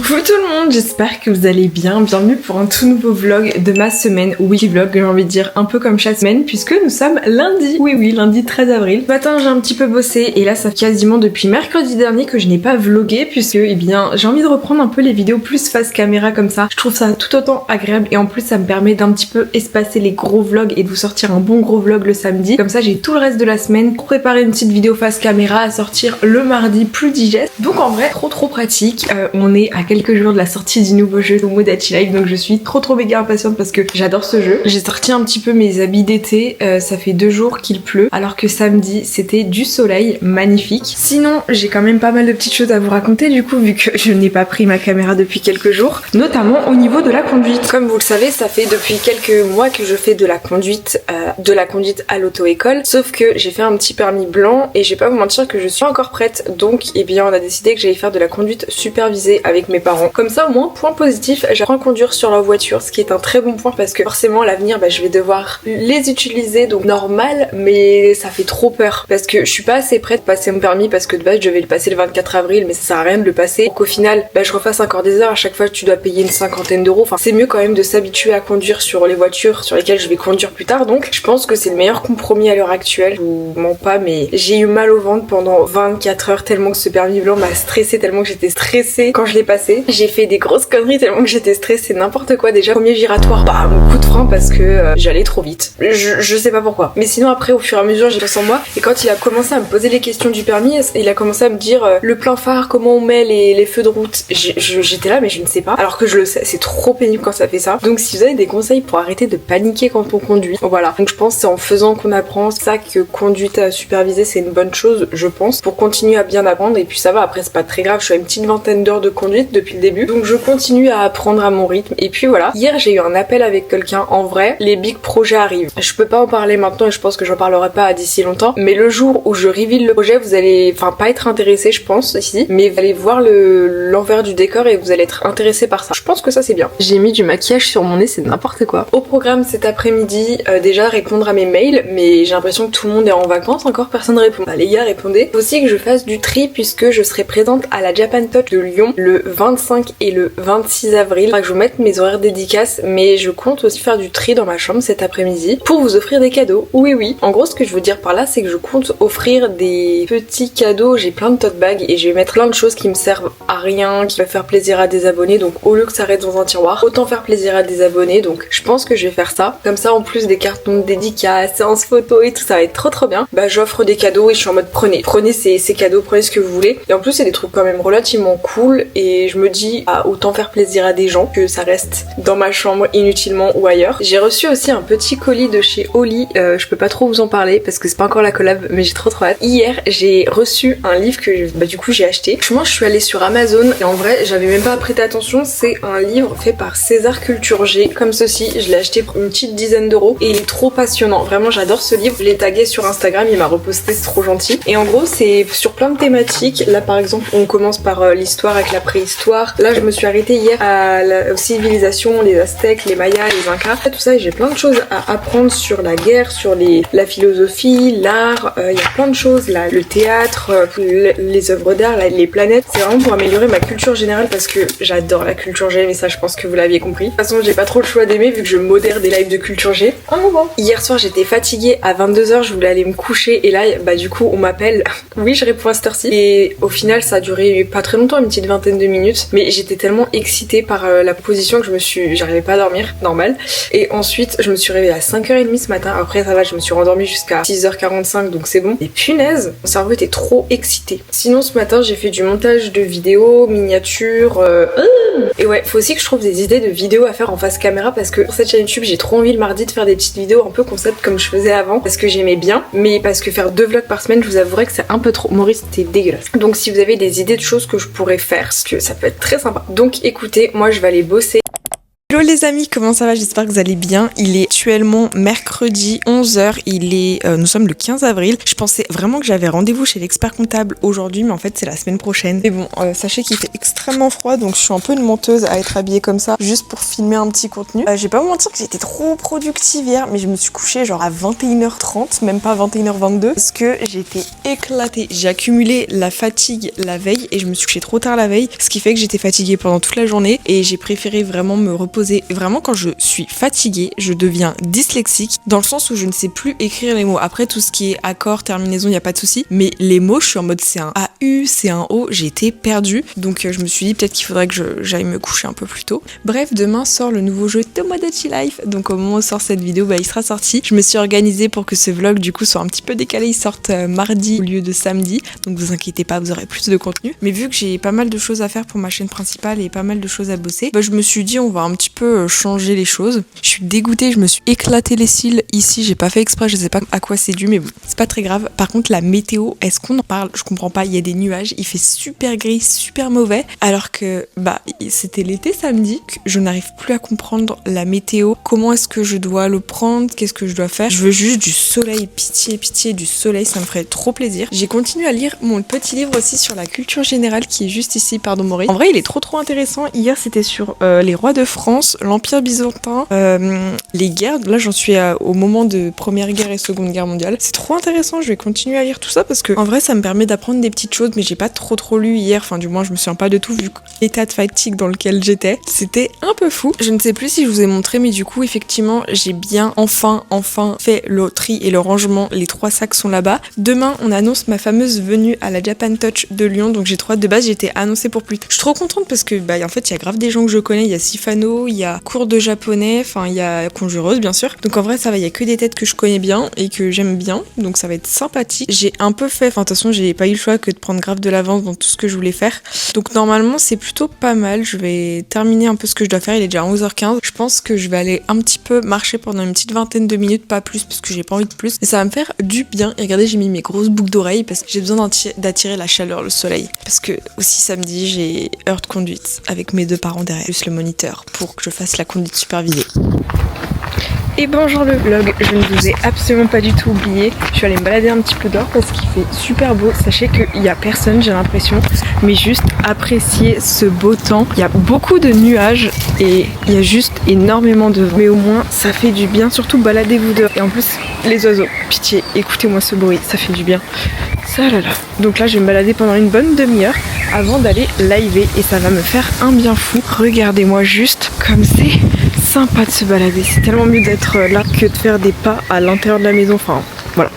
Coucou tout le monde, j'espère que vous allez bien. Bienvenue pour un tout nouveau vlog de ma semaine. Oui, vlog, j'ai envie de dire un peu comme chaque semaine puisque nous sommes lundi. Oui, lundi 13 avril. Ce matin, j'ai un petit peu bossé et là, ça fait quasiment depuis mercredi dernier que je n'ai pas vlogué puisque, eh bien, j'ai envie de reprendre un peu les vidéos plus face caméra comme ça. Je trouve ça tout autant agréable et en plus, ça me permet d'un petit peu espacer les gros vlogs et de vous sortir un bon gros vlog le samedi. Comme ça, j'ai tout le reste de la semaine pour préparer une petite vidéo face caméra à sortir le mardi plus digeste. Donc en vrai, trop pratique. On est à quelques jours de la sortie du nouveau jeu Tomodachi Life, donc je suis trop méga impatiente parce que j'adore ce jeu. J'ai sorti un petit peu mes habits d'été, ça fait 2 jours qu'il pleut, alors que samedi c'était du soleil, magnifique. Sinon j'ai quand même pas mal de petites choses à vous raconter du coup vu que je n'ai pas pris ma caméra depuis quelques jours, notamment au niveau de la conduite. Comme vous le savez, ça fait depuis quelques mois que je fais de la conduite à l'auto-école, sauf que j'ai fait un petit permis blanc et je vais pas vous mentir que je suis encore prête, donc eh bien on a décidé que j'allais faire de la conduite supervisée avec mes parents. Comme ça au moins, point positif, j'apprends à conduire sur leur voiture, ce qui est un très bon point parce que forcément à l'avenir je vais devoir les utiliser, donc normal, mais ça fait trop peur parce que je suis pas assez prête pour passer mon permis parce que de base je vais le passer le 24 avril mais ça sert à rien de le passer, donc au final je refasse encore des heures, à chaque fois tu dois payer une cinquantaine d'euros, enfin c'est mieux quand même de s'habituer à conduire sur les voitures sur lesquelles je vais conduire plus tard, donc je pense que c'est le meilleur compromis à l'heure actuelle. Je vous mens pas mais j'ai eu mal au ventre pendant 24 heures tellement que ce permis blanc m'a stressée, tellement que j'étais stressée quand je l'ai passé. J'ai fait des grosses conneries tellement que j'étais stressée, n'importe quoi. Déjà premier giratoire, mon coup de frein parce que j'allais trop vite. Je sais pas pourquoi. Mais sinon après au fur et à mesure j'ai confiance en moi et quand il a commencé à me poser les questions du permis, il a commencé à me dire le plein phare, comment on met les feux de route. J'étais là mais je ne sais pas. Alors que je le sais, c'est trop pénible quand ça fait ça. Donc si vous avez des conseils pour arrêter de paniquer quand on conduit, voilà. Donc je pense que c'est en faisant qu'on apprend, c'est ça que conduite à superviser c'est une bonne chose je pense, pour continuer à bien apprendre et puis ça va après c'est pas très grave, je suis à une petite vingtaine d'heures de conduite depuis le début donc je continue à apprendre à mon rythme et puis voilà. Hier j'ai eu un appel avec quelqu'un, en vrai les big projets arrivent, je peux pas en parler maintenant et je pense que j'en parlerai pas d'ici longtemps mais le jour où je reveal le projet vous allez pas être intéressé je pense ici mais vous allez voir l'envers du décor et vous allez être intéressé par ça, je pense que ça c'est bien. J'ai mis du maquillage sur mon nez, c'est n'importe quoi. Au programme cet après-midi déjà répondre à mes mails mais j'ai l'impression que tout le monde est en vacances, encore personne répond. Les gars répondez. Faut aussi que je fasse du tri puisque je serai présente à la Japan Touch de Lyon le 25 et le 26 avril. Il faudra que je vous mette mes horaires dédicaces mais je compte aussi faire du tri dans ma chambre cet après-midi pour vous offrir des cadeaux. Oui. En gros ce que je veux dire par là c'est que je compte offrir des petits cadeaux, j'ai plein de tote bags et je vais mettre plein de choses qui me servent à rien, qui peuvent faire plaisir à des abonnés, donc au lieu que ça reste dans un tiroir, autant faire plaisir à des abonnés, donc je pense que je vais faire ça. Comme ça en plus des cartons de dédicaces, séances photos et tout, ça va être trop bien. J'offre des cadeaux et je suis en mode prenez ces cadeaux, prenez ce que vous voulez. Et en plus c'est des trucs quand même relativement cool et je me dis autant faire plaisir à des gens que ça reste dans ma chambre inutilement ou ailleurs. J'ai reçu aussi un petit colis de chez Oli, je peux pas trop vous en parler parce que c'est pas encore la collab mais j'ai trop hâte. Hier j'ai reçu un livre que du coup j'ai acheté. Franchement je suis allée sur Amazon et en vrai j'avais même pas prêté attention, c'est un livre fait par César Culturger comme ceci, je l'ai acheté pour une petite dizaine d'euros et il est trop passionnant, vraiment j'adore ce livre, je l'ai tagué sur Instagram, il m'a reposté, c'est trop gentil. Et en gros c'est sur plein de thématiques, là par exemple on commence par l'histoire avec la préhistoire, là je me suis arrêtée hier aux civilisations, les Aztèques, les Mayas, les Incas, tout ça et j'ai plein de choses à apprendre sur la guerre, sur la philosophie, l'art, il y a plein de choses là, le théâtre, les œuvres d'art, les planètes, c'est vraiment pour améliorer ma culture générale parce que j'adore la culture G, mais ça je pense que vous l'aviez compris. De toute façon j'ai pas trop le choix d'aimer vu que je modère des lives de culture G. Hier soir j'étais fatiguée, à 22h je voulais aller me coucher et là du coup on m'appelle. Oui je réponds à cette heure-ci et au final ça a duré pas très longtemps, une petite vingtaine de minutes, mais j'étais tellement excitée par la position que j'arrivais pas à dormir, normal. Et ensuite je me suis réveillée à 5h30 ce matin, après ça va je me suis rendormie jusqu'à 6h45 donc c'est bon. Et punaise, mon cerveau était trop excité. Sinon ce matin j'ai fait du montage de vidéos, miniatures, et ouais, faut aussi que je trouve des idées de vidéos à faire en face caméra parce que sur cette chaîne YouTube j'ai trop envie le mardi de faire des petites vidéos un peu concept comme je faisais avant parce que j'aimais bien, mais parce que faire 2 vlogs par semaine je vous avouerai que c'est un peu trop. Maurice c'était dégueulasse. Donc si vous avez des idées de choses que je pourrais faire, parce que ça peut être très sympa. Donc écoutez, moi je vais aller bosser. Hello les amis, comment ça va? J'espère que vous allez bien. Il est actuellement mercredi 11h, nous sommes le 15 avril. Je pensais vraiment que j'avais rendez-vous chez l'expert comptable aujourd'hui, mais en fait c'est la semaine prochaine. Mais bon, sachez qu'il fait extrêmement froid, donc je suis un peu une menteuse à être habillée comme ça, juste pour filmer un petit contenu. Je vais pas vous mentir que j'étais trop productive hier, mais je me suis couchée genre à 21h30, même pas 21h22, parce que j'étais éclatée. J'ai accumulé la fatigue la veille et je me suis couchée trop tard la veille, ce qui fait que j'étais fatiguée pendant toute la journée et j'ai préféré vraiment me reposer. Vraiment, quand je suis fatiguée, je deviens dyslexique dans le sens où je ne sais plus écrire les mots. Après, tout ce qui est accord, terminaison, il n'y a pas de souci, mais les mots, je suis en mode c'est un AU, c'est un O, j'ai été perdue. Donc je me suis dit peut-être qu'il faudrait que j'aille me coucher un peu plus tôt. Bref, demain sort le nouveau jeu Tomodachi Life, donc au moment où sort cette vidéo, il sera sorti. Je me suis organisée pour que ce vlog du coup soit un petit peu décalé, il sorte mardi au lieu de samedi, donc vous inquiétez pas, vous aurez plus de contenu. Mais vu que j'ai pas mal de choses à faire pour ma chaîne principale et pas mal de choses à bosser, je me suis dit on va un petit peu changer les choses. Je suis dégoûtée, je me suis éclaté les cils ici, j'ai pas fait exprès, je sais pas à quoi c'est dû, mais bon, c'est pas très grave. Par contre la météo, est-ce qu'on en parle? Je comprends pas, il y a des nuages, il fait super gris, super mauvais, alors que c'était l'été samedi, que je n'arrive plus à comprendre la météo, comment est-ce que je dois le prendre, qu'est-ce que je dois faire. Je veux juste du soleil, pitié, pitié, du soleil, ça me ferait trop plaisir. J'ai continué à lire mon petit livre aussi sur la culture générale qui est juste ici, pardon Maury. En vrai il est trop intéressant. Hier c'était sur les rois de France, l'Empire byzantin, les guerres. Là j'en suis au moment de Première Guerre et Seconde Guerre mondiale. C'est trop intéressant, je vais continuer à lire tout ça parce que en vrai ça me permet d'apprendre des petites choses, mais j'ai pas trop lu hier, enfin du moins je me souviens pas de tout vu l'état de fatigue dans lequel j'étais. C'était un peu fou. Je ne sais plus si je vous ai montré, mais du coup effectivement j'ai bien enfin fait le tri et le rangement. Les 3 sacs sont là-bas. Demain on annonce ma fameuse venue à la Japan Touch de Lyon, donc j'ai trop hâte. De base j'étais annoncée pour plus tard. Je suis trop contente parce que en fait il y a grave des gens que je connais. Il y a Sifano, il y a cours de japonais, enfin il y a Conjureuse bien sûr. Donc en vrai ça va, il y a que des têtes que je connais bien et que j'aime bien, donc ça va être sympathique. J'ai un peu fait, enfin de toute façon j'ai pas eu le choix que de prendre grave de l'avance dans tout ce que je voulais faire. Donc normalement c'est plutôt pas mal. Je vais terminer un peu ce que je dois faire, il est déjà 11h15. Je pense que je vais aller un petit peu marcher pendant une petite vingtaine de minutes, pas plus parce que j'ai pas envie de plus. Et ça va me faire du bien. Et regardez, j'ai mis mes grosses boucles d'oreilles parce que j'ai besoin d'attirer la chaleur, le soleil. Parce que aussi samedi j'ai heure de conduite avec mes 2 parents derrière, plus le moniteur, pour que je fasse la conduite supervisée. Et bonjour le vlog, je ne vous ai absolument pas du tout oublié. Je suis allée me balader un petit peu dehors parce qu'il fait super beau. Sachez qu'il n'y a personne, j'ai l'impression, mais juste apprécier ce beau temps. Il y a beaucoup de nuages et il y a juste énormément de vent. Mais au moins ça fait du bien, surtout baladez-vous dehors. Et en plus les oiseaux, pitié, écoutez-moi ce bruit, ça fait du bien. Ça là là. Donc là je vais me balader pendant une bonne demi-heure avant d'aller liver et ça va me faire un bien fou. Regardez-moi juste comme c'est sympa de se balader, c'est tellement mieux d'être là que de faire des pas à l'intérieur de la maison, enfin voilà.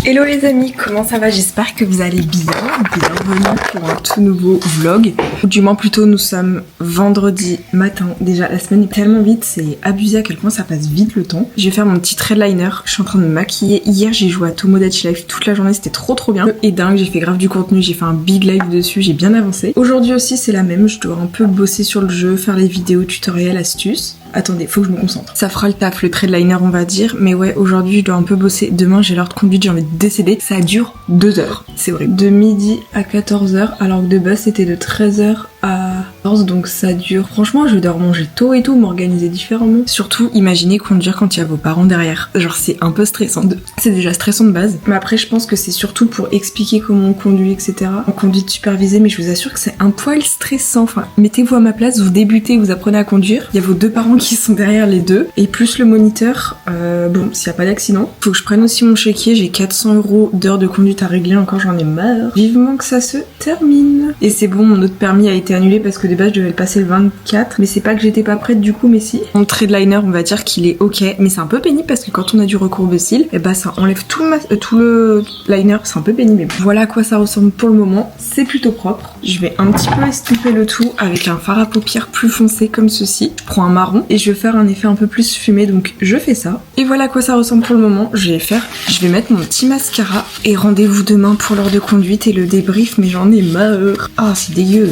Hello les amis, comment ça va? J'espère que vous allez bien. Bienvenue pour un tout nouveau vlog. Du moins plutôt nous sommes vendredi matin. Déjà la semaine est tellement vite, c'est abusé à quel point ça passe vite le temps. Je vais faire mon petit threadliner, je suis en train de me maquiller. Hier j'ai joué à Tomodachi Life toute la journée, c'était trop bien. Et dingue, j'ai fait grave du contenu, j'ai fait un big live dessus, j'ai bien avancé. Aujourd'hui aussi c'est la même, je dois un peu bosser sur le jeu, faire les vidéos, tutoriels, astuces. Attendez, faut que je me concentre. Ça fera le taf, le threadliner on va dire. Mais ouais, aujourd'hui je dois un peu bosser. Demain j'ai l'heure de conduite, j'ai envie de décéder. Ça dure 2 heures. C'est horrible. De midi à 14h, alors que de base c'était de 13h à 14h. Donc ça dure. Franchement, je vais devoir manger tôt et tout, m'organiser différemment. Surtout, imaginez conduire quand il y a vos parents derrière. Genre c'est un peu stressant. C'est déjà stressant de base. Mais après je pense que c'est surtout pour expliquer comment on conduit, etc. En conduite supervisée, mais je vous assure que c'est un poil stressant. Enfin, mettez-vous à ma place, vous débutez, vous apprenez à conduire. Il y a vos 2 parents qui sont derrière les 2 et plus le moniteur. Bon, s'il n'y a pas d'accident, faut que je prenne aussi mon chéquier. J'ai 400 € d'heures de conduite à régler, encore j'en ai marre. Vivement que ça se termine. Et c'est bon, mon autre permis a été annulé parce que de base je devais le passer le 24, mais c'est pas que j'étais pas prête du coup, mais si. Mon threadliner, on va dire qu'il est ok, mais c'est un peu pénible parce que quand on a du recourbe-cils, et ça enlève tout le liner, c'est un peu pénible, mais bon. Voilà à quoi ça ressemble pour le moment. C'est plutôt propre. Je vais un petit peu estomper le tout avec un fard à paupières plus foncé comme ceci. Je prends un marron et je vais faire un effet un peu plus fumé, donc je fais ça. Et voilà à quoi ça ressemble pour le moment. Je vais mettre mon petit mascara et rendez-vous demain pour l'heure de conduite et le débrief, mais j'en ai marre. Ah, c'est dégueu.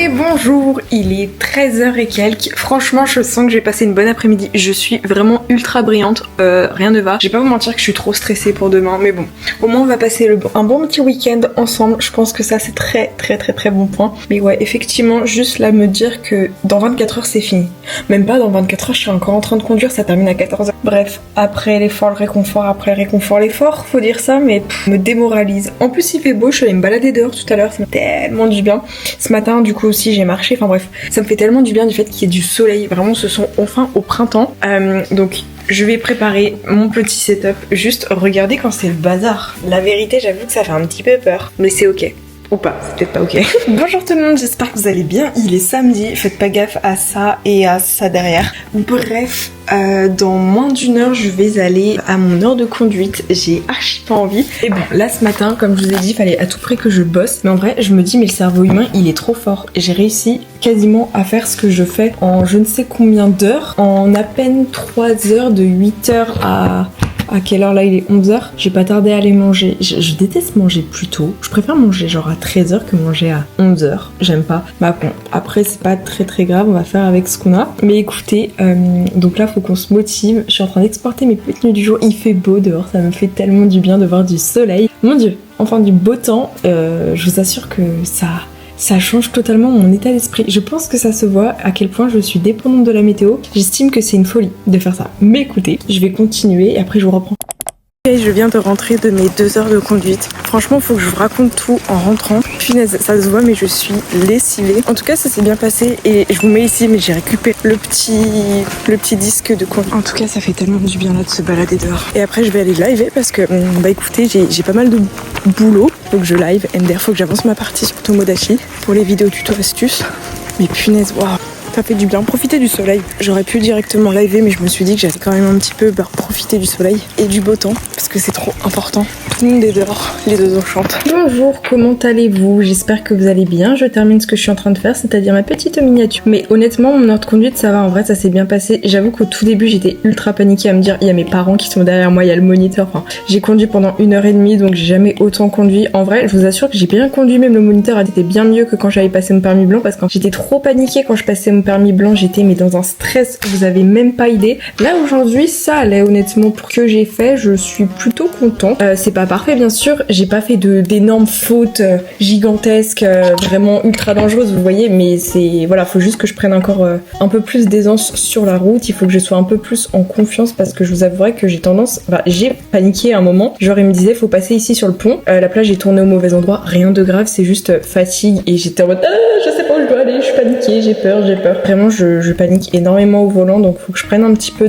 Et bonjour, il est 13h et quelques. Franchement, je sens que j'ai passé une bonne après-midi. Je suis vraiment ultra brillante, rien ne va. Je vais pas vous mentir que je suis trop stressée pour demain, mais bon. Au moins, on va passer un bon petit week-end ensemble. Je pense que ça, c'est très bon point. Mais ouais, effectivement, juste là, me dire que dans 24 heures, c'est fini. Même pas dans 24 heures, je suis encore en train de conduire, ça termine à 14h. Bref, après l'effort, le réconfort, après le réconfort, l'effort, faut dire ça, mais me démoralise. En plus, il fait beau, je suis allée me balader dehors tout à l'heure, ça m'a tellement du bien. Ce matin, du coup, aussi, j'ai marché, enfin bref, ça me fait tellement du bien du fait qu'il y ait du soleil. Vraiment, ce sont enfin au printemps. Donc, je vais préparer mon petit setup. Juste, regardez quand c'est le bazar. La vérité, j'avoue que ça fait un petit peu peur, mais c'est ok. Ou pas, c'est peut-être pas ok. Bonjour tout le monde, j'espère que vous allez bien. Il est samedi, faites pas gaffe à ça et à ça derrière. Bref, dans moins d'une heure, je vais aller à mon heure de conduite. J'ai archi pas envie. Et bon, là ce matin, comme je vous ai dit, il fallait à tout prix que je bosse. Mais en vrai, je me dis, mais le cerveau humain, il est trop fort. J'ai réussi quasiment à faire ce que je fais en je ne sais combien d'heures. En à peine 3 heures, de 8 heures à quelle heure là, il est 11h. J'ai pas tardé à aller manger. Je déteste manger plus tôt. Je préfère manger genre à 13h que manger à 11h. J'aime pas. Bah bon, après c'est pas très grave, on va faire avec ce qu'on a. Mais écoutez, donc là faut qu'on se motive. Je suis en train d'exporter mes petites tenues du jour. Il fait beau dehors, ça me fait tellement du bien de voir du soleil. Mon dieu, enfin du beau temps. Je vous assure que ça change totalement mon état d'esprit. Je pense que ça se voit à quel point je suis dépendante de la météo. J'estime que c'est une folie de faire ça. Mais écoutez, je vais continuer et après je vous reprends. Je viens de rentrer de mes 2 heures de conduite. Franchement, faut que je vous raconte tout en rentrant. Punaise, ça se voit, mais je suis lessivée. En tout cas, ça s'est bien passé et je vous mets ici, mais j'ai récupéré le petit disque de conduite. En tout cas, ça fait tellement du bien là de se balader dehors. Et après, je vais aller live parce que, bah écoutez, j'ai pas mal de boulot. Donc je live, MDR, faut que j'avance ma partie sur Tomodachi pour les vidéos tuto astuces. Mais punaise, waouh, ça fait du bien. Profiter du soleil. J'aurais pu directement liver, mais je me suis dit que j'allais quand même un petit peu profiter du soleil et du beau temps parce que c'est trop important. Tout le monde est dehors, les deux eaux chantent. Bonjour, comment allez-vous? J'espère que vous allez bien. Je termine ce que je suis en train de faire, c'est-à-dire ma petite miniature. Mais honnêtement, mon heure de conduite, ça va. En vrai, ça s'est bien passé. J'avoue qu'au tout début, j'étais ultra paniquée à me dire, il y a mes parents qui sont derrière moi, il y a le moniteur. Enfin, j'ai conduit pendant 1h30, donc j'ai jamais autant conduit. En vrai, je vous assure que j'ai bien conduit, même le moniteur a été bien mieux que quand j'avais passé mon permis blanc parce que j'étais trop paniquée quand je passais mon permis blanc. J'étais mais dans un stress, vous avez même pas idée. Là aujourd'hui, ça allait honnêtement pour ce que j'ai fait. Je suis plutôt contente. C'est pas parfait bien sûr. J'ai pas fait d'énormes fautes gigantesques, vraiment ultra dangereuses, vous voyez. Mais c'est voilà, faut juste que je prenne encore un peu plus d'aisance sur la route. Il faut que je sois un peu plus en confiance parce que je vous avouerai que j'ai tendance, enfin, j'ai paniqué à un moment. Genre il me disait faut passer ici sur le pont. La plage j'ai tourné au mauvais endroit. Rien de grave, c'est juste fatigue et j'étais en mode je sais pas où je dois aller. Je suis paniquée, j'ai peur. Vraiment je panique énormément au volant, donc faut que je prenne un petit peu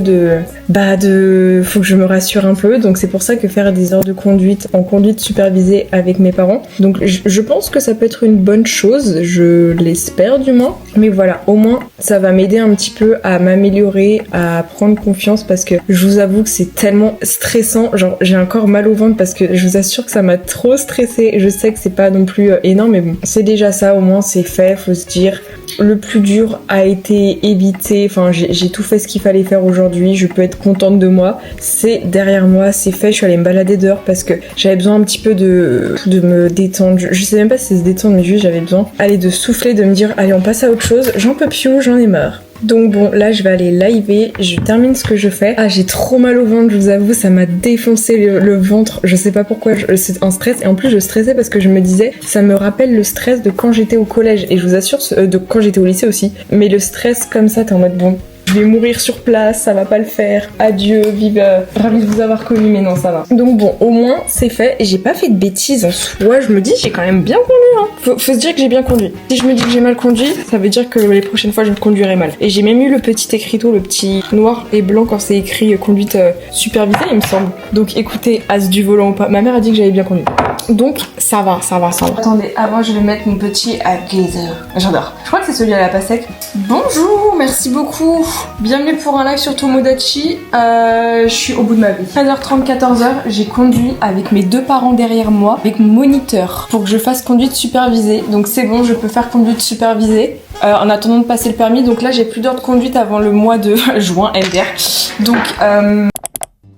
faut que je me rassure un peu. Donc c'est pour ça que faire des heures de conduite en conduite supervisée avec mes parents, donc je pense que ça peut être une bonne chose, je l'espère du moins. Mais voilà, au moins ça va m'aider un petit peu à m'améliorer, à prendre confiance parce que je vous avoue que c'est tellement stressant. Genre j'ai encore mal au ventre parce que je vous assure que ça m'a trop stressée. Je sais que c'est pas non plus énorme, mais bon, c'est déjà ça, au moins c'est fait. Faut se dire le plus dur a été évité, enfin j'ai tout fait ce qu'il fallait faire aujourd'hui, je peux être contente de moi, c'est derrière moi, c'est fait. Je suis allée me balader dehors parce que j'avais besoin un petit peu de me détendre, je sais même pas si c'est se détendre, mais juste j'avais besoin de souffler, de me dire allez on passe à autre chose, j'en peux plus, j'en ai marre. Donc bon, là je vais aller liver, je termine ce que je fais. Ah, j'ai trop mal au ventre, je vous avoue, ça m'a défoncé le ventre, je sais pas pourquoi, c'est un stress. Et en plus je stressais parce que je me disais, ça me rappelle le stress de quand j'étais au collège. Et je vous assure, de quand j'étais au lycée aussi. Mais le stress comme ça, t'es en mode bon, je vais mourir sur place, ça va pas le faire. Adieu, vive, ravi de vous avoir connu, mais non, ça va. Donc bon, au moins, c'est fait. Et j'ai pas fait de bêtises en soi. Je me dis, j'ai quand même bien conduit, hein. Faut se dire que j'ai bien conduit. Si je me dis que j'ai mal conduit, ça veut dire que les prochaines fois, je conduirai mal. Et j'ai même eu le petit écriteau, le petit noir et blanc quand c'est écrit conduite supervisée, il me semble. Donc écoutez, as du volant ou pas. Ma mère a dit que j'avais bien conduit. Donc ça va. Attendez, avant je vais mettre mon petit à geyser. J'adore. Je crois que c'est celui à la Passec. Bonjour, merci beaucoup. Bienvenue pour un live sur Tomodachi. Je suis au bout de ma vie. 13h30, 14h, j'ai conduit avec mes 2 parents derrière moi, avec mon moniteur, pour que je fasse conduite supervisée. Donc c'est bon, je peux faire conduite supervisée. En attendant de passer le permis. Donc là j'ai plus d'heures de conduite avant le mois de juin, MDR. Donc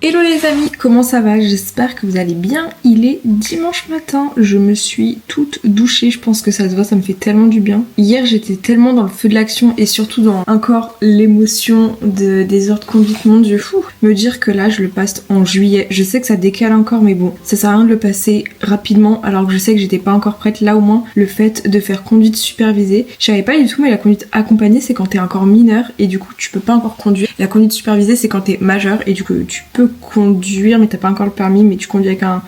Hello les amis, comment ça va? J'espère que vous allez bien. Il est dimanche matin, je me suis toute douchée, je pense que ça se voit, ça me fait tellement du bien. Hier j'étais tellement dans le feu de l'action et surtout dans encore l'émotion des heures de conduite, mon dieu fou. Me dire que là je le passe en juillet, je sais que ça décale encore mais bon, ça sert à rien de le passer rapidement alors que je sais que j'étais pas encore prête. Là au moins le fait de faire conduite supervisée, je savais pas du tout mais la conduite accompagnée c'est quand t'es encore mineur et du coup tu peux pas encore conduire. La conduite supervisée c'est quand t'es majeur et du coup tu peux conduire mais t'as pas encore le permis mais tu conduis avec un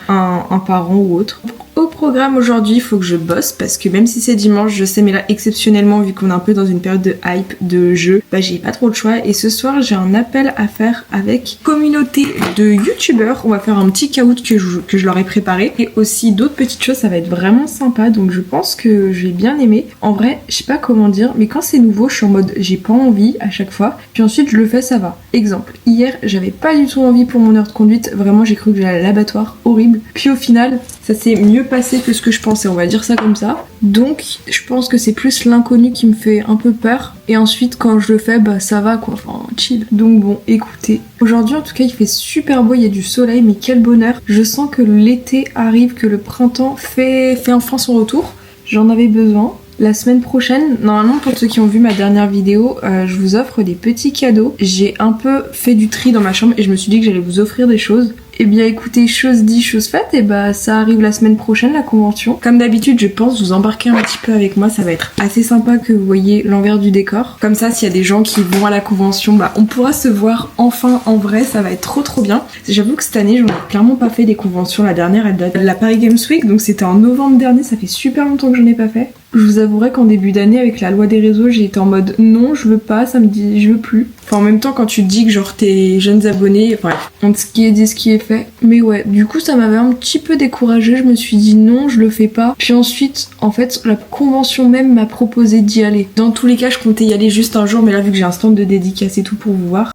parent ou autre. Au programme aujourd'hui, il faut que je bosse parce que même si c'est dimanche, je sais mais là exceptionnellement vu qu'on est un peu dans une période de hype, de jeu, bah j'ai pas trop le choix et ce soir j'ai un appel à faire avec communauté de youtubeurs. On va faire un petit caout que je leur ai préparé et aussi d'autres petites choses, ça va être vraiment sympa donc je pense que je vais bien aimer. En vrai, je sais pas comment dire mais quand c'est nouveau, je suis en mode j'ai pas envie à chaque fois puis ensuite je le fais, ça va. Exemple, hier j'avais pas du tout envie pour mon heure de conduite, vraiment j'ai cru que j'allais à l'abattoir, horrible. Puis au final, ça s'est mieux passé que ce que je pensais, on va dire ça comme ça. Donc je pense que c'est plus l'inconnu qui me fait un peu peur. Et ensuite quand je le fais, bah ça va quoi, enfin chill. Donc bon, écoutez. Aujourd'hui en tout cas il fait super beau, il y a du soleil, mais quel bonheur. Je sens que l'été arrive, que le printemps fait enfin son retour. J'en avais besoin. La semaine prochaine, normalement pour ceux qui ont vu ma dernière vidéo, je vous offre des petits cadeaux. J'ai un peu fait du tri dans ma chambre et je me suis dit que j'allais vous offrir des choses. Eh bien écoutez, chose dit, chose faite, et bah ça arrive la semaine prochaine la convention. Comme d'habitude je pense vous embarquer un petit peu avec moi, ça va être assez sympa que vous voyez l'envers du décor. Comme ça s'il y a des gens qui vont à la convention, bah on pourra se voir enfin en vrai, ça va être trop bien. J'avoue que cette année j'en ai clairement pas fait des conventions, la dernière elle date de la Paris Games Week, donc c'était en novembre dernier, ça fait super longtemps que j'en ai pas fait. Je vous avouerai qu'en début d'année avec la loi des réseaux j'ai été en mode non je veux pas, ça me dit je veux plus. Enfin en même temps quand tu te dis que genre tes jeunes abonnés, bref, entre ce qui est dit ce qui est fait. Mais ouais, du coup ça m'avait un petit peu découragée, je me suis dit non je le fais pas. Puis ensuite en fait la convention même m'a proposé d'y aller. Dans tous les cas je comptais y aller juste un jour mais là vu que j'ai un stand de dédicace et tout pour vous voir.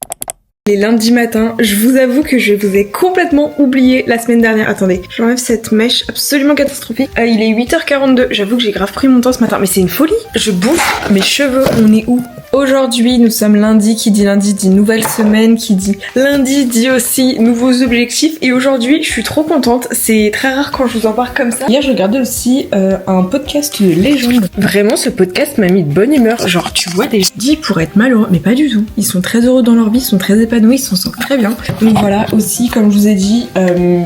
Les lundis matins, je vous avoue que je vous ai complètement oublié la semaine dernière. Attendez, j'enlève cette mèche absolument catastrophique. Il est 8h42, j'avoue que j'ai grave pris mon temps ce matin, mais c'est une folie. Je bouffe mes cheveux, on est où? Aujourd'hui, nous sommes lundi, qui dit lundi dit nouvelle semaine, qui dit lundi dit aussi nouveaux objectifs. Et aujourd'hui, je suis trop contente, c'est très rare quand je vous en parle comme ça. Hier, je regardais aussi un podcast de légende. Vraiment, ce podcast m'a mis de bonne humeur. Genre, tu vois des gens dit pour être malheureux, mais pas du tout. Ils sont très heureux dans leur vie, ils sont très épanouis, ils s'en sortent très bien. Donc voilà, aussi, comme je vous ai dit,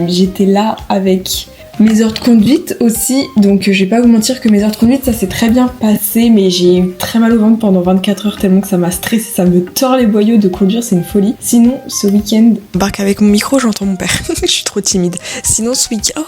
j'étais là avec mes heures de conduite aussi, donc je vais pas vous mentir que mes heures de conduite ça s'est très bien passé mais j'ai eu très mal au ventre pendant 24 heures tellement que ça m'a stressé, ça me tord les boyaux de conduire, c'est une folie. Sinon ce week-end, barque avec mon micro, j'entends mon père, je suis trop timide. Sinon ce week-end,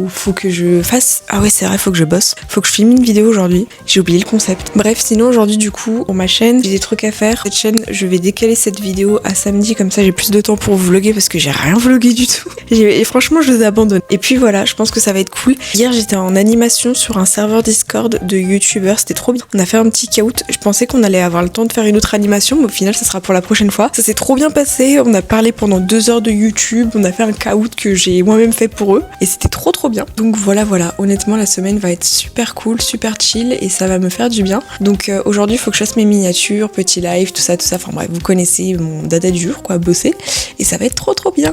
faut que je fasse, ah ouais c'est vrai, faut que je bosse, faut que je filme une vidéo aujourd'hui, j'ai oublié le concept. Bref, sinon aujourd'hui du coup pour ma chaîne, j'ai des trucs à faire. Cette chaîne, je vais décaler cette vidéo à samedi comme ça j'ai plus de temps pour vlogger parce que j'ai rien vlogué du tout. Et franchement je les abandonne. Et puis voilà, je pense que ça va être cool. Hier j'étais en animation sur un serveur Discord de youtubeurs, c'était trop bien. On a fait un petit caout, je pensais qu'on allait avoir le temps de faire une autre animation mais au final ça sera pour la prochaine fois. Ça s'est trop bien passé, on a parlé pendant 2 heures de YouTube, on a fait un caout que j'ai moi-même fait pour eux et c'était trop bien. Donc voilà, honnêtement la semaine va être super cool, super chill et ça va me faire du bien. Donc aujourd'hui il faut que je fasse mes miniatures, petit live, tout ça, enfin bref, vous connaissez mon dada du jour quoi, bosser et ça va être trop bien.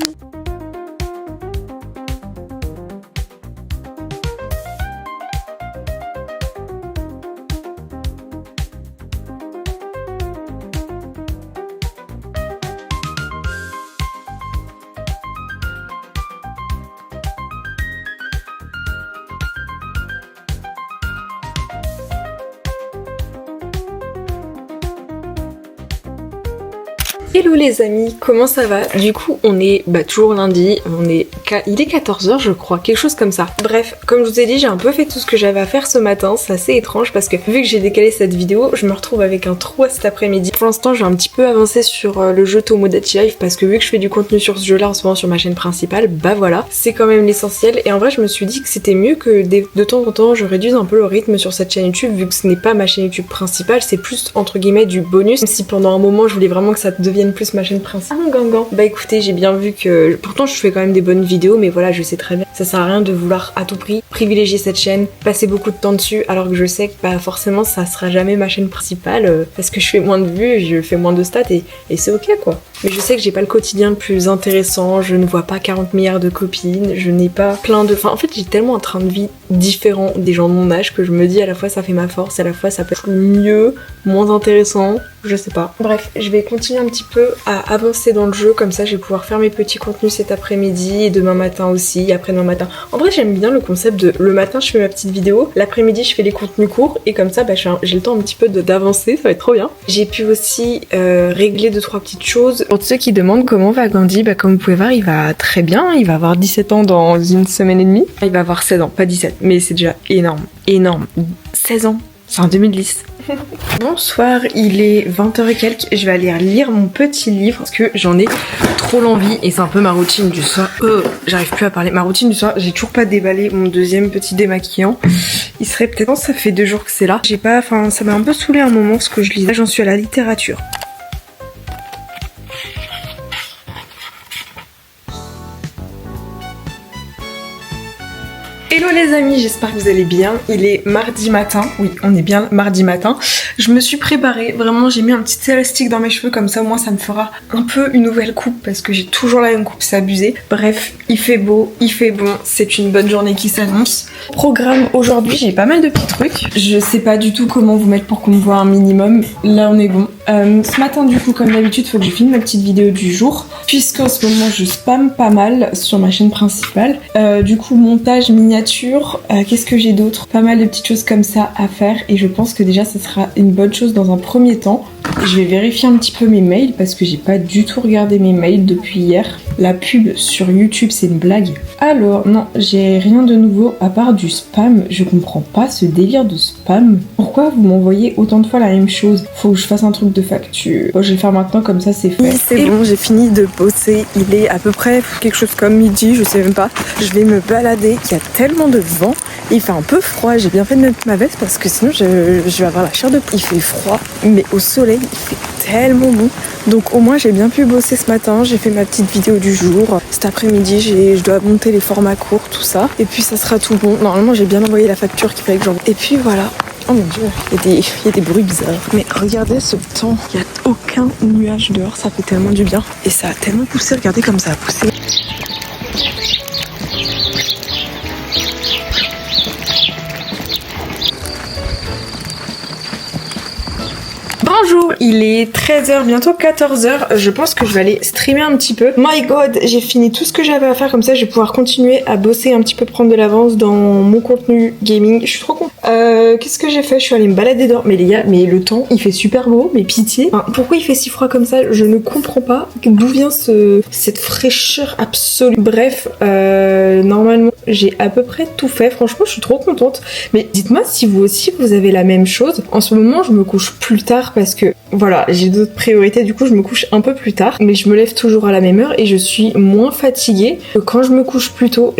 Hello les amis, comment ça va? Du coup on est toujours lundi, il est 14h je crois, quelque chose comme ça. Bref, comme je vous ai dit j'ai un peu fait tout ce que j'avais à faire ce matin, c'est assez étrange parce que vu que j'ai décalé cette vidéo, je me retrouve avec un trou cet après-midi. Pour l'instant j'ai un petit peu avancé sur le jeu Tomodachi Life parce que vu que je fais du contenu sur ce jeu là en ce moment sur ma chaîne principale, bah voilà, c'est quand même l'essentiel et en vrai je me suis dit que c'était mieux que de temps en temps je réduise un peu le rythme sur cette chaîne YouTube vu que ce n'est pas ma chaîne YouTube principale, c'est plus entre guillemets du bonus, même si pendant un moment je voulais vraiment que ça devienne j'imagine plus ma chaîne principale. Ah, gangan. Bah écoutez, j'ai bien vu que... Pourtant, je fais quand même des bonnes vidéos, mais voilà, je sais très bien. Ça sert à rien de vouloir à tout prix privilégier cette chaîne, passer beaucoup de temps dessus, alors que je sais que bah, forcément, ça sera jamais ma chaîne principale, parce que je fais moins de vues, je fais moins de stats, et c'est ok, quoi. Mais je sais que j'ai pas le quotidien le plus intéressant, je ne vois pas 40 milliards de copines, je n'ai pas plein de... Enfin, en fait, j'ai tellement un train de vie différent des gens de mon âge que je me dis à la fois ça fait ma force, à la fois ça peut être mieux, moins intéressant, je sais pas. Bref, je vais continuer un petit peu à avancer dans le jeu, comme ça je vais pouvoir faire mes petits contenus cet après-midi et demain matin aussi, après-demain matin. En vrai, j'aime bien le concept de le matin je fais ma petite vidéo, l'après-midi je fais les contenus courts et comme ça bah, j'ai le temps un petit peu d'avancer, ça va être trop bien. J'ai pu aussi régler 2-3 petites choses. Pour ceux qui demandent comment va Gandhi, bah comme vous pouvez voir, il va très bien, il va avoir 17 ans dans une semaine et demie. Il va avoir 16 ans, pas 17, mais c'est déjà énorme, énorme. 16 ans, c'est en 2010. Bonsoir, il est 20h et quelques, je vais aller lire mon petit livre parce que j'en ai trop l'envie et c'est un peu ma routine du soir. J'arrive plus à parler. Ma routine du soir, j'ai toujours pas déballé mon deuxième petit démaquillant. Il serait peut-être... Ça fait 2 jours que c'est là. J'ai pas... Enfin, ça m'a un peu saoulé un moment ce que je lisais. Là, j'en suis à la littérature. Hello les amis, j'espère que vous allez bien. Il est mardi matin, oui on est bien mardi matin. Je me suis préparée, vraiment j'ai mis un petit élastique dans mes cheveux comme ça au moins ça me fera un peu une nouvelle coupe parce que j'ai toujours la même coupe, c'est abusé. Bref, il fait beau, il fait bon, c'est une bonne journée qui s'annonce. Programme aujourd'hui, j'ai pas mal de petits trucs. Je sais pas du tout comment vous mettre pour qu'on me voit un minimum. Là on est bon. Ce matin du coup comme d'habitude faut que je filme ma petite vidéo du jour puisqu'en ce moment je spamme pas mal sur ma chaîne principale. Du coup montage, miniature, qu'est-ce que j'ai d'autre? Pas mal de petites choses comme ça à faire et je pense que déjà ça sera une bonne chose dans un premier temps. Je vais vérifier un petit peu mes mails parce que j'ai pas du tout regardé mes mails depuis hier. La pub sur YouTube c'est une blague. Alors non, j'ai rien de nouveau à part du spam. Je comprends pas ce délire de spam. Pourquoi vous m'envoyez autant de fois la même chose? Faut que je fasse un truc de facture. Bon, je vais le faire maintenant comme ça c'est fait. Oui, c'est bon, j'ai fini de bosser. Il est à peu près quelque chose comme midi, je sais même pas. Je vais me balader. Il y a tellement de vent. Il fait un peu froid. J'ai bien fait de mettre ma veste parce que sinon je vais avoir la chair de poule. Il fait froid, mais au soleil il fait tellement bon. Donc au moins j'ai bien pu bosser ce matin. J'ai fait ma petite vidéo du jour. Cet après-midi je dois monter les formats courts, tout ça. Et puis ça sera tout bon. Normalement j'ai bien envoyé la facture qu'il fallait que j'envoie. Et puis voilà. Oh mon dieu, il y a des bruits bizarres. Mais regardez ce temps, il n'y a aucun nuage dehors, ça fait tellement du bien. Et ça a tellement poussé, regardez comme ça a poussé. Bonjour, il est 13h, bientôt 14h. Je pense que je vais aller streamer un petit peu. My god, j'ai fini tout ce que j'avais à faire, comme ça je vais pouvoir continuer à bosser un petit peu, prendre de l'avance dans mon contenu gaming. Je suis trop contente. Qu'est-ce que j'ai fait? Je suis allée me balader dehors. Mais les gars, mais le temps, il fait super beau, mais pitié. Enfin, pourquoi il fait si froid comme ça? Je ne comprends pas. D'où vient cette fraîcheur absolue? Bref, normalement, j'ai à peu près tout fait. Franchement, je suis trop contente. Mais dites-moi si vous aussi, vous avez la même chose. En ce moment, je me couche plus tard parce que, voilà, j'ai d'autres priorités. Du coup, je me couche un peu plus tard. Mais je me lève toujours à la même heure et je suis moins fatiguée que quand je me couche plus tôt.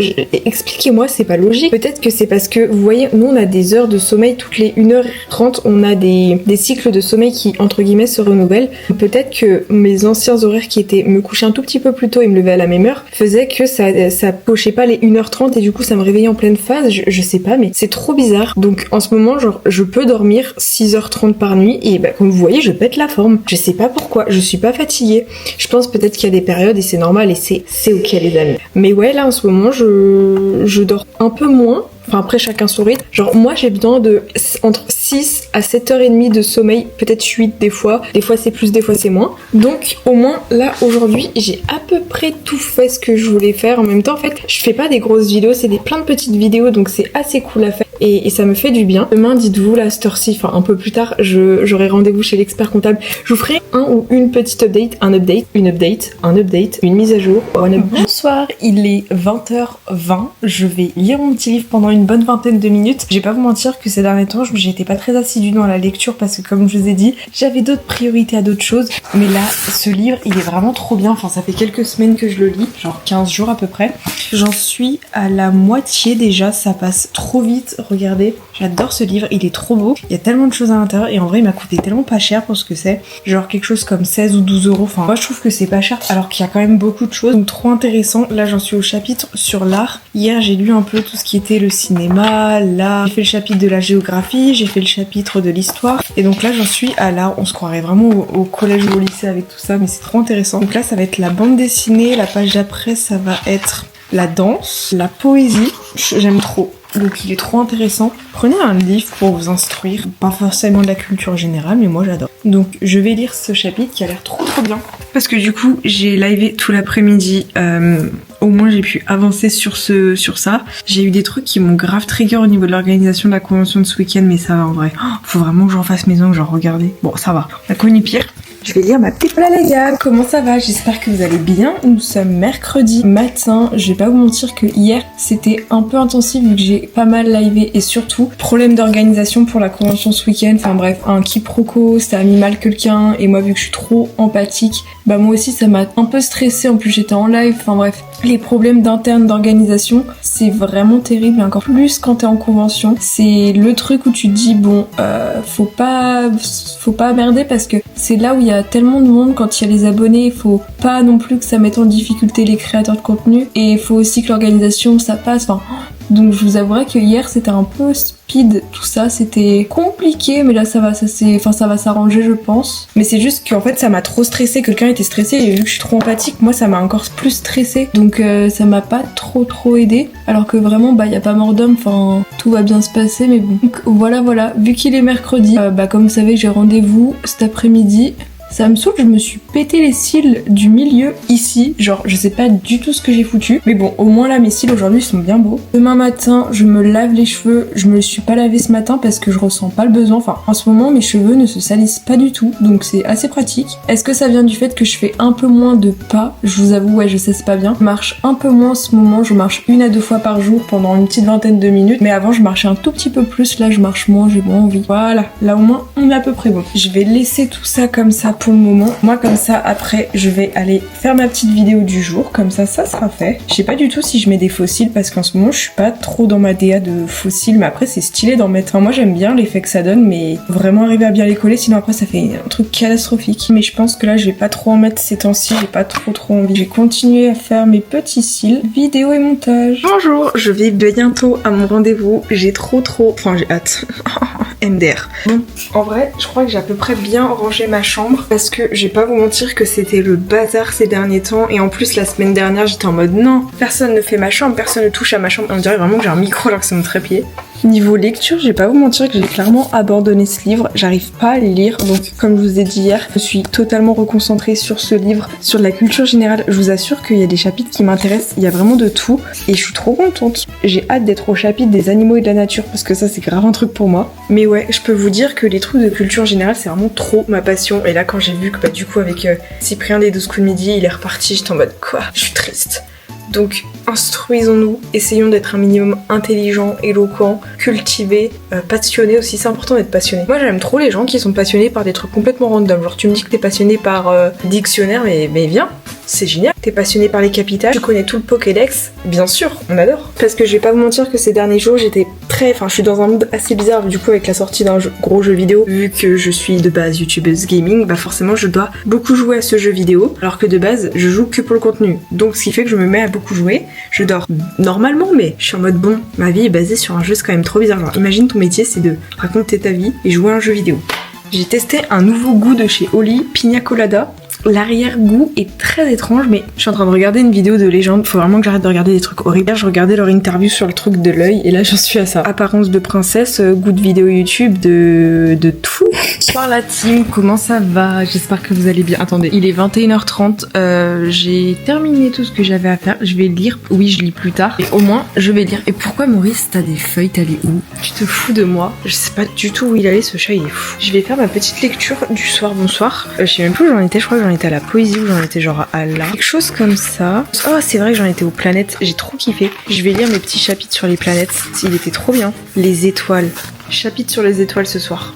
Expliquez-moi, c'est pas logique. Peut-être que c'est parce que, vous voyez, nous, on a des heures de sommeil toutes les 1h30. On a des cycles de sommeil qui, entre guillemets, se renouvellent. Peut-être que mes anciens horaires qui étaient me coucher un tout petit peu plus tôt et me lever à la même heure faisaient que ça cochait pas les 1h30 et du coup, ça me réveillait en pleine phase. Je sais pas, mais c'est trop bizarre. Donc, en ce moment, genre, je peux dormir 6h30 par nuit et bah, comme vous voyez, je pète la forme. Je sais pas pourquoi, je suis pas fatiguée. Je pense peut-être qu'il y a des périodes et c'est normal et c'est ok les amis. Mais ouais, là en ce moment, je dors un peu moins. Enfin après chacun son rythme. Genre moi j'ai besoin de entre 6 à 7h30 de sommeil, peut-être 8 des fois c'est plus, des fois c'est moins. Donc au moins là aujourd'hui j'ai à peu près tout fait ce que je voulais faire. En même temps en fait je fais pas des grosses vidéos, c'est plein de petites vidéos donc c'est assez cool à faire et ça me fait du bien. Demain dites-vous là cette heure-ci, enfin un peu plus tard j'aurai rendez-vous chez l'expert comptable. Je vous ferai un ou une petite update, une mise à jour. Bonsoir, il est 20h20, je vais lire mon petit livre pendant une bonne vingtaine de minutes. Je vais pas vous mentir que ces derniers temps j'étais pas très assidue dans la lecture parce que comme je vous ai dit, j'avais d'autres priorités à d'autres choses. Mais là, ce livre, il est vraiment trop bien. Enfin, ça fait quelques semaines que je le lis, genre 15 jours à peu près. J'en suis à la moitié déjà, ça passe trop vite. Regardez, j'adore ce livre, il est trop beau. Il y a tellement de choses à l'intérieur et en vrai, il m'a coûté tellement pas cher pour ce que c'est. Genre quelque chose comme 16 ou 12 euros. Enfin, moi, je trouve que c'est pas cher alors qu'il y a quand même beaucoup de choses. Donc, trop intéressant. Là, j'en suis au chapitre sur l'art. Hier, j'ai lu un peu tout ce qui était le cinéma, l'art. J'ai fait le chapitre de la géographie, j'ai fait le chapitre de l'histoire. Et donc là, j'en suis à l'art. On se croirait vraiment au collège ou au lycée avec tout ça, mais c'est trop intéressant. Donc là, ça va être la bande dessinée. La page d'après, ça va être la danse, la poésie. J'aime trop. Donc il est trop intéressant. Prenez un livre pour vous instruire, pas forcément de la culture générale, mais moi j'adore. Donc je vais lire ce chapitre qui a l'air trop bien. Parce que du coup j'ai livé tout l'après-midi, au moins j'ai pu avancer sur ça. J'ai eu des trucs qui m'ont grave trigger au niveau de l'organisation de la convention de ce week-end, mais ça va en vrai. Faut vraiment que j'en fasse maison, genre regardez. Bon ça va, on a connu pire. Je vais lire ma petite voilà les gars, comment ça va? J'espère que vous allez bien. Nous sommes mercredi matin. Je vais pas vous mentir que hier c'était un peu intensif vu que j'ai pas mal livé et surtout problème d'organisation pour la convention ce week-end. Enfin bref, un quiproquo, ça a mis mal quelqu'un et moi vu que je suis trop empathique, bah moi aussi ça m'a un peu stressée. En plus j'étais en live. Enfin bref, les problèmes d'interne d'organisation c'est vraiment terrible et encore plus quand t'es en convention. C'est le truc où tu te dis bon, faut pas merder parce que c'est là où il y a tellement de monde. Quand il y a les abonnés, il faut pas non plus que ça mette en difficulté les créateurs de contenu et il faut aussi que l'organisation ça passe. Enfin, donc je vous avouerai que hier c'était un peu speed tout ça, c'était compliqué mais là ça va, ça va s'arranger je pense. Mais c'est juste qu'en fait ça m'a trop stressé, quelqu'un était stressé et vu que je suis trop empathique, moi ça m'a encore plus stressé. Donc ça m'a pas trop aidé alors que vraiment bah y a pas mort d'homme, enfin tout va bien se passer mais bon. Donc voilà, vu qu'il est mercredi, comme vous savez j'ai rendez-vous cet après-midi. Ça me saoule, je me suis pété les cils du milieu ici, genre je sais pas du tout ce que j'ai foutu, mais bon au moins là mes cils aujourd'hui sont bien beaux. Demain matin je me lave les cheveux, je me les suis pas lavé ce matin parce que je ressens pas le besoin, enfin en ce moment mes cheveux ne se salissent pas du tout, donc c'est assez pratique. Est-ce que ça vient du fait que je fais un peu moins de pas? Je vous avoue, ouais je sais c'est pas bien. Je marche un peu moins en ce moment, je marche 1 à 2 fois par jour pendant une petite vingtaine de minutes, mais avant je marchais un tout petit peu plus, là je marche moins, j'ai moins envie. Voilà, là au moins on est à peu près bon. Je vais laisser tout ça comme ça pour le moment. Moi comme ça après je vais aller faire ma petite vidéo du jour, comme ça sera fait. Je sais pas du tout si je mets des fossiles parce qu'en ce moment je suis pas trop dans ma DA de fossiles, mais après c'est stylé d'en mettre. Enfin, moi j'aime bien l'effet que ça donne, mais vraiment arriver à bien les coller sinon après ça fait un truc catastrophique. Mais je pense que là je vais pas trop en mettre ces temps-ci, j'ai pas trop envie. Je vais continuer à faire mes petits cils, vidéo et montage. Bonjour, je vais bientôt à mon rendez-vous, j'ai enfin j'ai hâte. MDR. Bon, en vrai, je crois que j'ai à peu près bien rangé ma chambre parce que je vais pas vous mentir que c'était le bazar ces derniers temps et en plus la semaine dernière j'étais en mode non, personne ne fait ma chambre, personne ne touche à ma chambre. On dirait vraiment que j'ai un micro alors que c'est mon trépied. Niveau lecture, je vais pas vous mentir que j'ai clairement abandonné ce livre, j'arrive pas à le lire, donc comme je vous ai dit hier, je suis totalement reconcentrée sur ce livre, sur la culture générale. Je vous assure qu'il y a des chapitres qui m'intéressent, il y a vraiment de tout et je suis trop contente. J'ai hâte d'être au chapitre des animaux et de la nature parce que ça c'est grave un truc pour moi. Mais ouais, je peux vous dire que les trucs de culture générale c'est vraiment trop ma passion et là quand j'ai vu que bah du coup avec Cyprien des 12 coups de midi il est reparti, j'étais en mode quoi, je suis triste. Donc instruisons-nous, essayons d'être un minimum intelligent, éloquent, cultivé, passionné aussi, c'est important d'être passionné. Moi j'aime trop les gens qui sont passionnés par des trucs complètement random, genre tu me dis que t'es passionné par dictionnaire, mais viens, c'est génial. T'es passionné par les capitales, tu connais tout le Pokédex, bien sûr, on adore. Parce que je vais pas vous mentir que ces derniers jours j'étais je suis dans un mood assez bizarre du coup avec la sortie d'un gros jeu vidéo. Vu que je suis de base youtubeuse gaming, bah forcément je dois beaucoup jouer à ce jeu vidéo, alors que de base je joue que pour le contenu. Donc ce qui fait que je me mets à beaucoup jouer, je dors normalement mais je suis en mode bon, ma vie est basée sur un jeu, c'est quand même trop bizarre. Genre imagine ton métier c'est de raconter ta vie et jouer à un jeu vidéo. J'ai testé un nouveau goût de chez Oli, Pina Colada. L'arrière-goût est très étrange, mais je suis en train de regarder une vidéo de légende, faut vraiment que j'arrête de regarder des trucs horribles. Je regardais leur interview sur le truc de l'œil, et là j'en suis à ça. Apparence de princesse, goût de vidéo YouTube, de tout. Bonsoir la team, comment ça va? J'espère que vous allez bien. Attendez, il est 21h30, j'ai terminé tout ce que j'avais à faire, je vais lire, oui je lis plus tard, et au moins je vais lire. Et pourquoi Maurice, t'as des feuilles, t'es allé où? Tu te fous de moi? Je sais pas du tout où il allait ce chat, il est fou. Je vais faire ma petite lecture du soir, bonsoir. Je sais même plus où j'en étais, je crois que j'en étais à la poésie ou j'en étais genre à l'art. Quelque chose comme ça. Oh, c'est vrai que j'en étais aux planètes. J'ai trop kiffé. Je vais lire mes petits chapitres sur les planètes. Il était trop bien. Les étoiles. Chapitre sur les étoiles ce soir.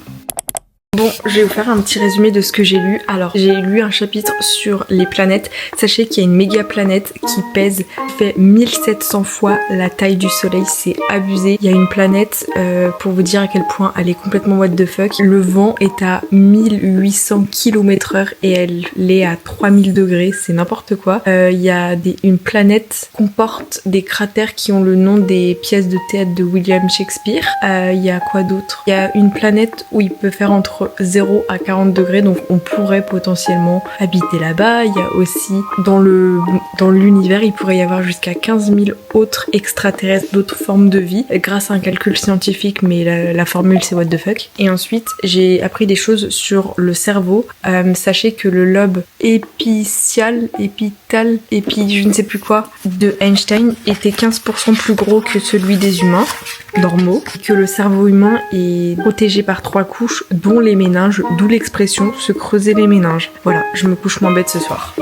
Bon, je vais vous faire un petit résumé de ce que j'ai lu. Alors, j'ai lu un chapitre sur les planètes. Sachez qu'il y a une méga planète qui fait 1700 fois la taille du soleil, c'est abusé. Il y a une planète, pour vous dire à quel point elle est complètement what the fuck. Le vent est à 1800 km/h et elle est à 3000 degrés, c'est n'importe quoi. Il y a une planète qui comporte des cratères qui ont le nom des pièces de théâtre de William Shakespeare. Il y a quoi d'autre? Il y a une planète où il peut faire entre 0 à 40 degrés, donc on pourrait potentiellement habiter là-bas. Il y a aussi dans l'univers, il pourrait y avoir jusqu'à 15 000 autres extraterrestres, d'autres formes de vie, grâce à un calcul scientifique, mais la formule c'est what the fuck. Et ensuite, j'ai appris des choses sur le cerveau. Sachez que le lobe épital, je ne sais plus quoi, de Einstein était 15% plus gros que celui des humains normaux, et que le cerveau humain est protégé par 3 couches, dont les méninges, d'où l'expression se creuser les méninges. Voilà, je me couche moins bête ce soir.